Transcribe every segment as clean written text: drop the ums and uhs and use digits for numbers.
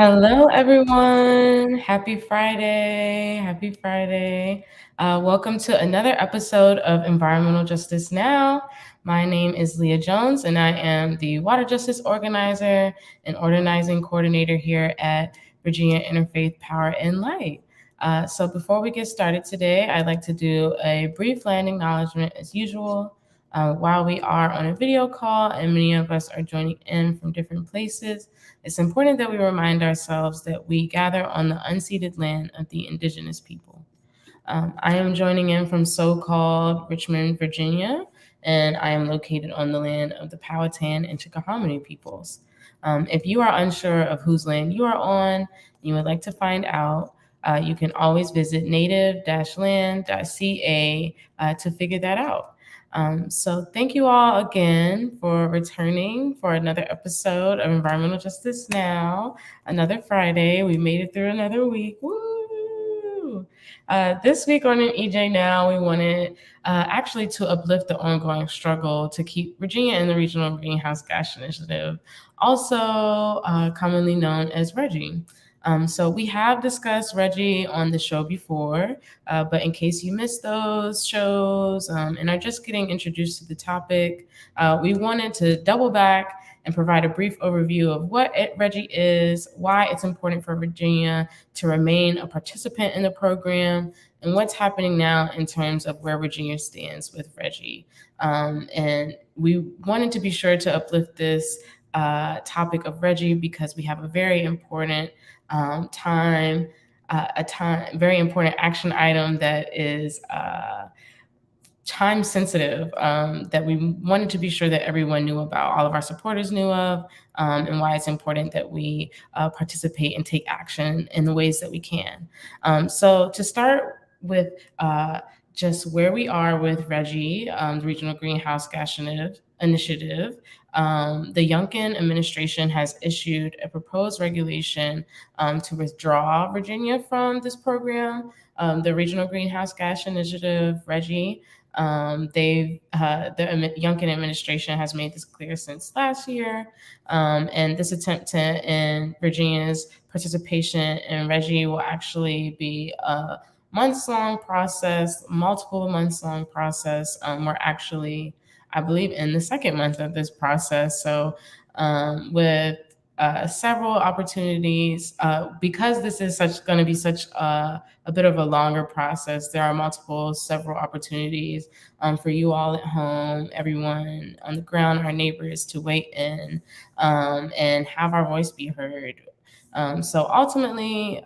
Hello, everyone. Happy Friday. Happy Friday. Welcome to another episode of Environmental Justice Now. My name is Leah Jones, and I am the Water Justice Organizer and Organizing Coordinator here at Virginia Interfaith Power and Light. So, before we get started today, I'd like to do a brief land acknowledgement as usual. While we are on a video call and many of us are joining in from different places, it's important that we remind ourselves that we gather on the unceded land of the indigenous people. I am joining in from so-called Richmond, Virginia, and I am located on the land of the Powhatan and Chickahominy peoples. If you are unsure of whose land you are on, and you would like to find out, you can always visit native-land.ca to figure that out. So thank you all again for returning for another episode of Environmental Justice Now. Another Friday. We made it through another week. Woo! This week on an EJ Now, we wanted actually to uplift the ongoing struggle to keep Virginia in the Regional Greenhouse Gas Initiative, also commonly known as RGGI. So we have discussed RGGI on the show before, but in case you missed those shows and are just getting introduced to the topic, we wanted to double back and provide a brief overview of what RGGI is, why it's important for Virginia to remain a participant in the program, and what's happening now in terms of where Virginia stands with RGGI. And we wanted to be sure to uplift this topic of RGGI because we have a very important very important action item that is time sensitive that we wanted to be sure that everyone knew about, all of our supporters knew of, and why it's important that we participate and take action in the ways that we can. So to start with just where we are with RGGI, the Regional Greenhouse Gas Initiative, the Youngkin administration has issued a proposed regulation to withdraw Virginia from this program. The Regional Greenhouse Gas Initiative, RGGI, the Youngkin administration has made this clear since last year, and this attempt to end Virginia's participation in RGGI will actually be a months-long process, multiple months-long process. We're actually, I believe, in the second month of this process. So with several opportunities, because this is going to be such a bit of a longer process, there are several opportunities for you all at home, everyone on the ground, our neighbors, to weigh in and have our voice be heard. So ultimately,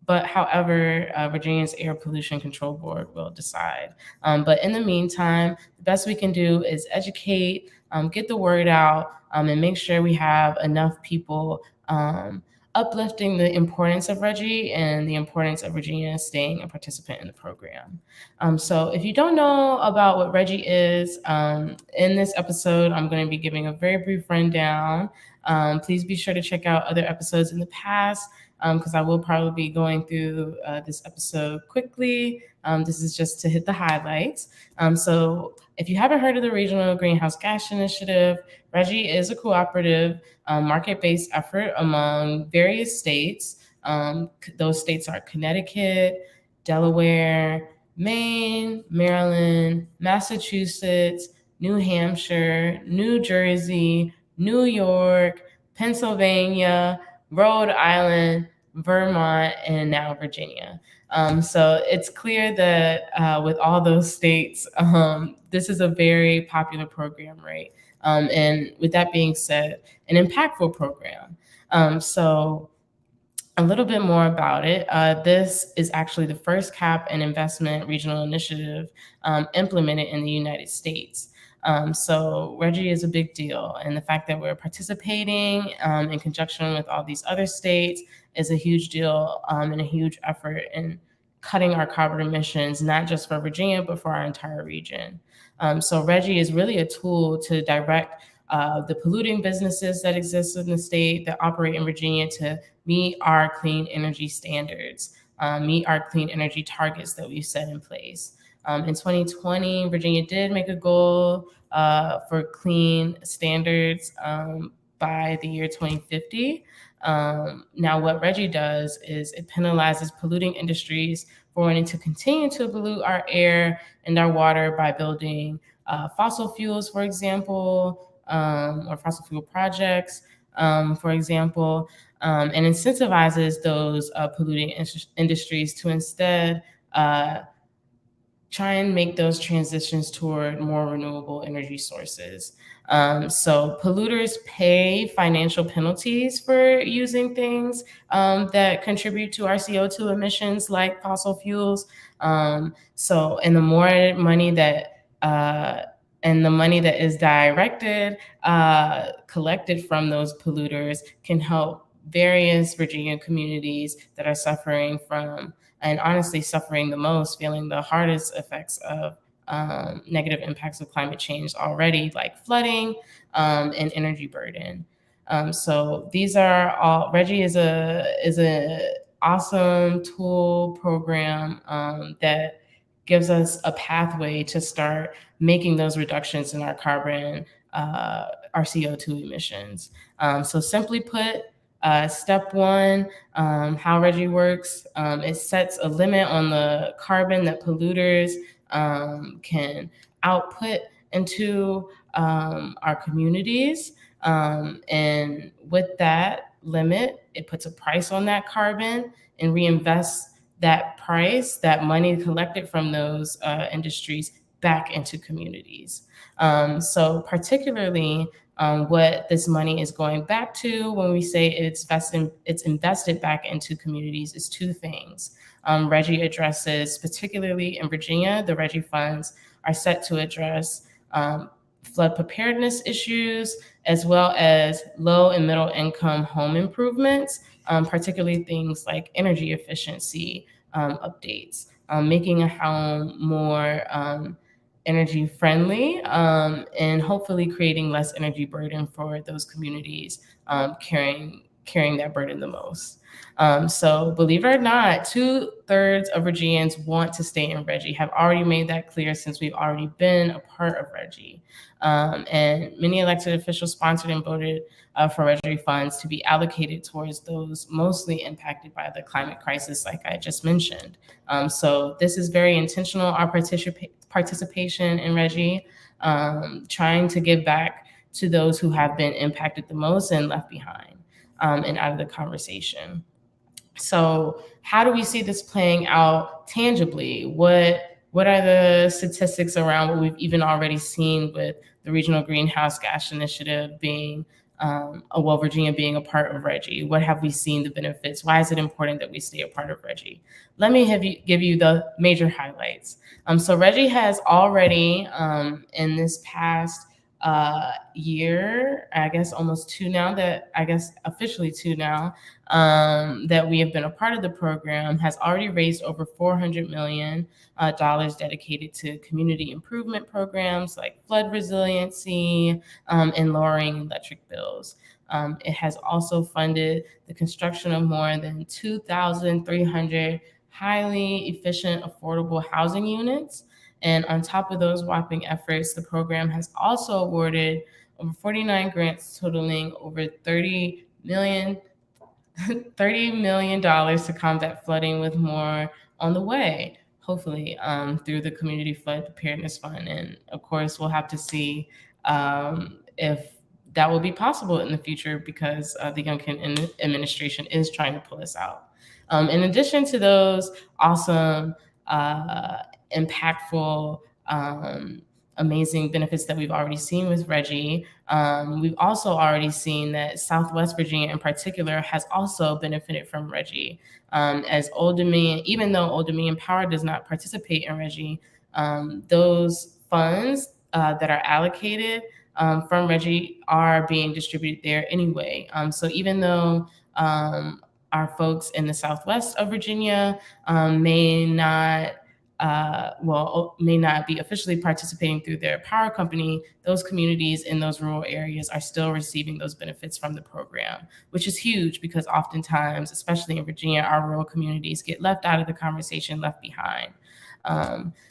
however, Virginia's Air Pollution Control Board will decide. But in the meantime, the best we can do is educate, get the word out, and make sure we have enough people uplifting the importance of RGGI and the importance of Virginia staying a participant in the program. So if you don't know about what RGGI is, in this episode, I'm going to be giving a very brief rundown. Please be sure to check out other episodes in the past, because I will probably be going through this episode quickly. This is just to hit the highlights. So if you haven't heard of the Regional Greenhouse Gas Initiative, RGGI is a cooperative market-based effort among various states. Those states are Connecticut, Delaware, Maine, Maryland, Massachusetts, New Hampshire, New Jersey, New York, Pennsylvania, Rhode Island, Vermont, and now Virginia. So it's clear that with all those states, this is a very popular program, right? And with that being said, an impactful program. So a little bit more about it. This is actually the first cap and investment regional initiative implemented in the United States. So RGGI is a big deal, and the fact that we're participating in conjunction with all these other states is a huge deal and a huge effort in cutting our carbon emissions, not just for Virginia, but for our entire region. So RGGI is really a tool to direct the polluting businesses that exist in the state that operate in Virginia to meet our clean energy standards, meet our clean energy targets that we've set in place. In 2020, Virginia did make a goal for clean standards by the year 2050. Now, what RGGI does is it penalizes polluting industries for wanting to continue to pollute our air and our water by building fossil fuels, for example, or fossil fuel projects, for example, and incentivizes those polluting industries to instead try and make those transitions toward more renewable energy sources. So polluters pay financial penalties for using things that contribute to our CO2 emissions, like fossil fuels. And the more money that and the money that is collected from those polluters can help various Virginia communities that are suffering from, and honestly suffering the most, feeling the hardest effects of negative impacts of climate change already, like flooding and energy burden. So these are all. RGGI is a awesome tool program that gives us a pathway to start making those reductions in our our CO2 emissions. So simply put, step one, how RGGI works, it sets a limit on the carbon that polluters can output into our communities. And with that limit, it puts a price on that carbon and reinvests that price, that money collected from those industries, back into communities. So particularly, what this money is going back to when we say it's invested back into communities is two things. RGGI addresses, particularly in Virginia, the RGGI funds are set to address flood preparedness issues, as well as low and middle income home improvements, particularly things like energy efficiency updates, making a home more energy friendly, and hopefully creating less energy burden for those communities carrying that burden the most. So believe it or not, 2/3 of Virginians want to stay in RGGI, have already made that clear since we've already been a part of RGGI. And many elected officials sponsored and voted for RGGI funds to be allocated towards those mostly impacted by the climate crisis, like I just mentioned. So this is very intentional, our participation in RGGI, trying to give back to those who have been impacted the most and left behind and out of the conversation. So how do we see this playing out tangibly? What are the statistics around what we've even already seen with the Regional Greenhouse Gas Initiative being, Virginia being a part of RGGI? What have we seen the benefits? Why is it important that we stay a part of RGGI? Let me give you the major highlights. So RGGI has already, in this past year, I guess almost two now, officially two now, that we have been a part of the program, has already raised over $400 million dedicated to community improvement programs like flood resiliency and lowering electric bills. It has also funded the construction of more than 2,300 highly efficient, affordable housing units. And on top of those whopping efforts, the program has also awarded over 49 grants totaling over $30 million to combat flooding, with more on the way, hopefully, through the Community Flood Preparedness Fund. And of course, we'll have to see if that will be possible in the future, because the Youngkin administration is trying to pull us out. In addition to those awesome, impactful, amazing benefits that we've already seen with RGGI, we've also already seen that Southwest Virginia in particular has also benefited from RGGI. As Old Dominion, even though Old Dominion Power does not participate in RGGI, those funds that are allocated from RGGI are being distributed there anyway. So even though our folks in the Southwest of Virginia may not be officially participating through their power company, those communities in those rural areas are still receiving those benefits from the program, which is huge, because oftentimes, especially in Virginia, our rural communities get left out of the conversation, left behind.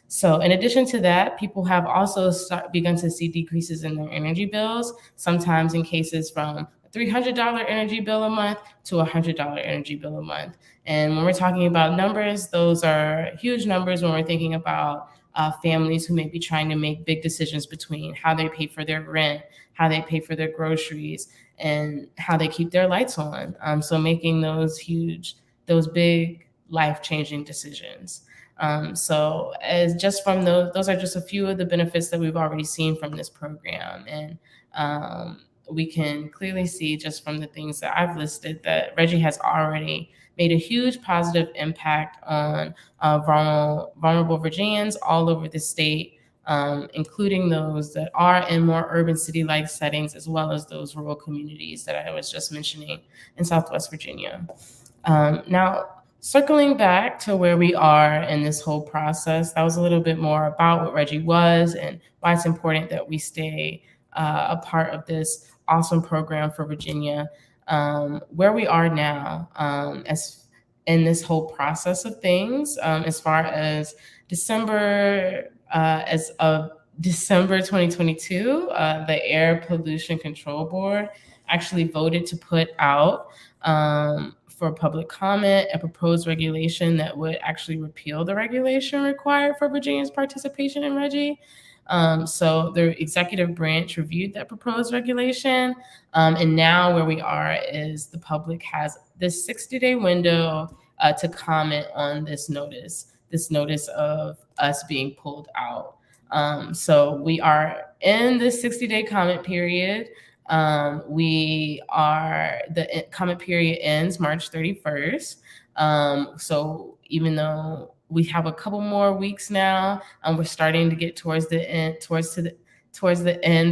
So in addition to that, people have also begun to see decreases in their energy bills, sometimes in cases from $300 energy bill a month to a $100 energy bill a month. And when we're talking about numbers, those are huge numbers when we're thinking about families who may be trying to make big decisions between how they pay for their rent, how they pay for their groceries, and how they keep their lights on. So making those big life-changing decisions. So as just from those are just a few of the benefits that we've already seen from this program. And we can clearly see just from the things that I've listed that Reggie has already made a huge positive impact on vulnerable Virginians all over the state, including those that are in more urban city-like settings, as well as those rural communities that I was just mentioning in Southwest Virginia. Now, circling back to where we are in this whole process, that was a little bit more about what Reggie was and why it's important that we stay a part of this awesome program for Virginia. Where we are now, as in this whole process of things, as far as as of December 2022, the Air Pollution Control Board actually voted to put out for public comment a proposed regulation that would actually repeal the regulation required for Virginia's participation in RGGI. So the executive branch reviewed that proposed regulation. And now where we are is the public has this 60-day window to comment on this notice of us being pulled out. So we are in the 60-day comment period. The comment period ends March 31st. So even though we have a couple more weeks now, we're starting to get towards the end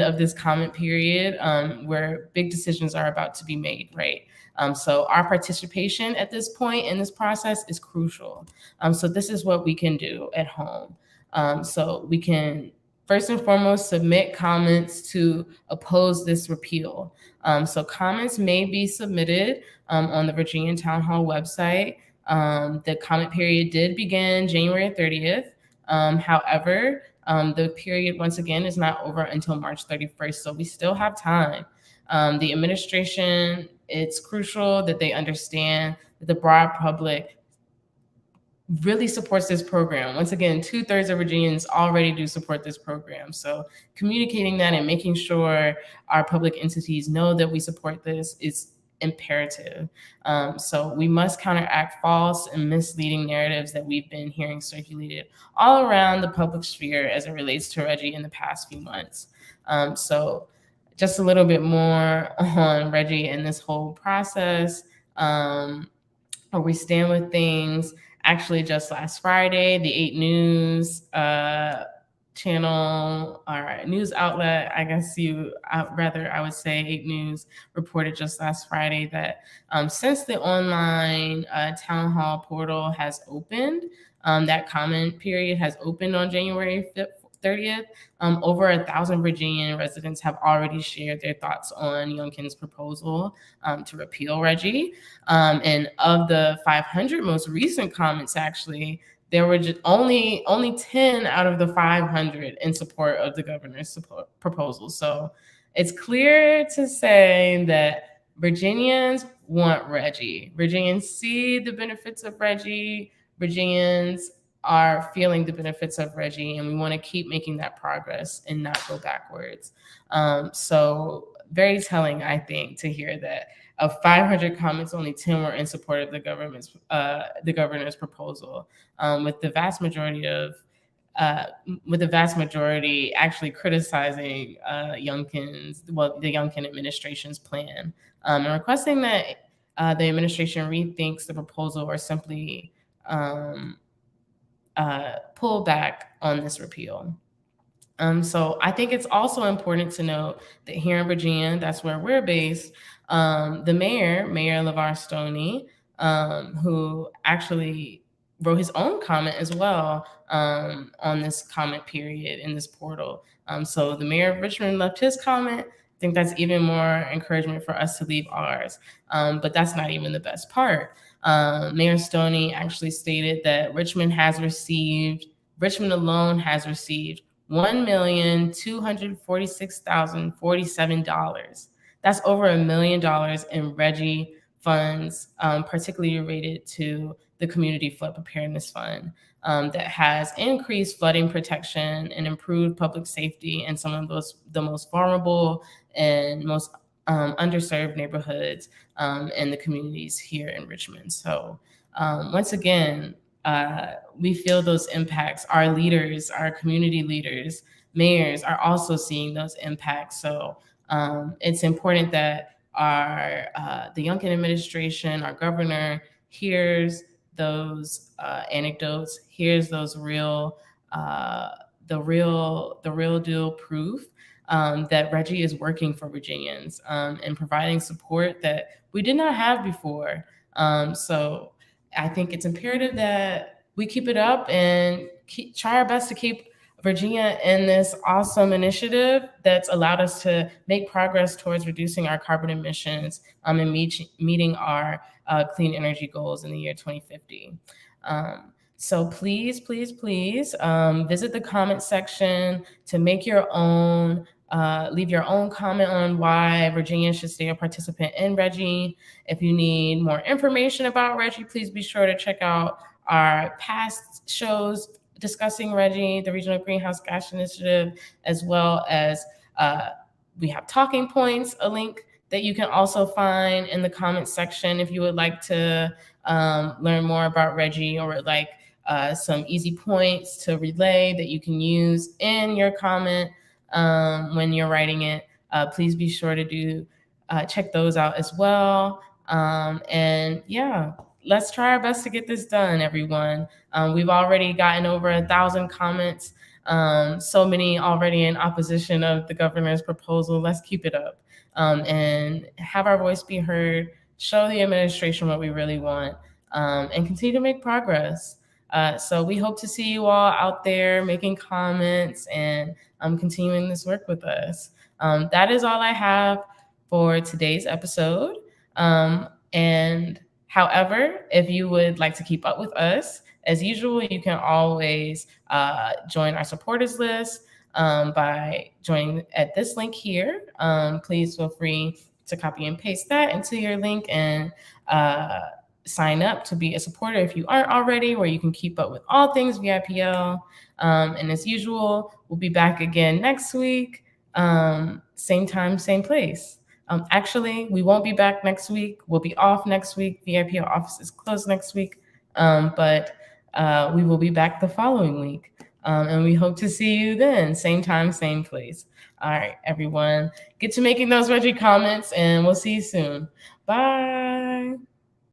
of this comment period, where big decisions are about to be made, right? So our participation at this point in this process is crucial. So this is what we can do at home. So we can first and foremost submit comments to oppose this repeal. So comments may be submitted on the Virginia Town Hall website. The comment period did begin January 30th. However, the period, once again, is not over until March 31st, so we still have time. The administration, it's crucial that they understand that the broad public really supports this program. Once again, 2/3 of Virginians already do support this program. So communicating that and making sure our public entities know that we support this is imperative. So we must counteract false and misleading narratives that we've been hearing circulated all around the public sphere as it relates to RGGI in the past few months. So just a little bit more on RGGI and this whole process, where we stand with things. Actually, just last Friday, the 8 News channel or news outlet, I would say 8 News, reported just last Friday that since the online town hall portal has opened, that comment period has opened on January 30th, over 1,000 Virginian residents have already shared their thoughts on Youngkin's proposal to repeal RGGI. And of the 500 most recent comments, actually, there were just only 10 out of the 500 in support of the governor's proposal. So it's clear to say that Virginians want RGGI. Virginians see the benefits of RGGI. Virginians are feeling the benefits of RGGI, and we want to keep making that progress and not go backwards. So very telling, I think, to hear that of 500 comments, only 10 were in support of the governor's proposal, with the vast majority actually criticizing the Youngkin administration's plan, and requesting that the administration rethinks the proposal or simply pull back on this repeal. So I think it's also important to note that here in Virginia, that's where we're based, the Mayor LeVar Stoney, who actually wrote his own comment as well on this comment period in this portal. So the Mayor of Richmond left his comment. I think that's even more encouragement for us to leave ours. But that's not even the best part. Mayor Stoney actually stated that Richmond alone has received $1,246,047 That's over $1 million in RGGI funds, particularly related to the Community Flood Preparedness Fund, that has increased flooding protection and improved public safety in some of the most vulnerable and most underserved neighborhoods and the communities here in Richmond. So once again, we feel those impacts. Our leaders, our community leaders, mayors are also seeing those impacts. So it's important that the Youngkin administration, our governor, hears those anecdotes, hears those the real deal proof that RGGI is working for Virginians and providing support that we did not have before. So I think it's imperative that we keep it up and try our best to keep Virginia in this awesome initiative that's allowed us to make progress towards reducing our carbon emissions and meeting our clean energy goals in the year 2050. So please, please, please visit the comment section to make your own, leave your own comment on why Virginia should stay a participant in RGGI. If you need more information about RGGI, please be sure to check out our past shows discussing RGGI, the Regional Greenhouse Gas Initiative, as well as we have talking points, a link that you can also find in the comments section if you would like to learn more about RGGI or would like some easy points to relay that you can use in your comment when you're writing it. Please be sure to check those out as well. And yeah, let's try our best to get this done, everyone. We've already gotten over 1,000 comments, so many already in opposition of the governor's proposal. Let's keep it up and have our voice be heard, show the administration what we really want, and continue to make progress. So we hope to see you all out there making comments and continuing this work with us. That is all I have for today's episode. And however, if you would like to keep up with us, as usual, you can always join our supporters list by joining at this link here. Please feel free to copy and paste that into your link and sign up to be a supporter if you aren't already, where you can keep up with all things VIPL. And as usual, we'll be back again next week, same time, same place. Actually, we won't be back next week. We'll be off next week. VIPL office is closed next week, but we will be back the following week. And we hope to see you then, same time, same place. All right, everyone, get to making those RGGI comments, and we'll see you soon. Bye.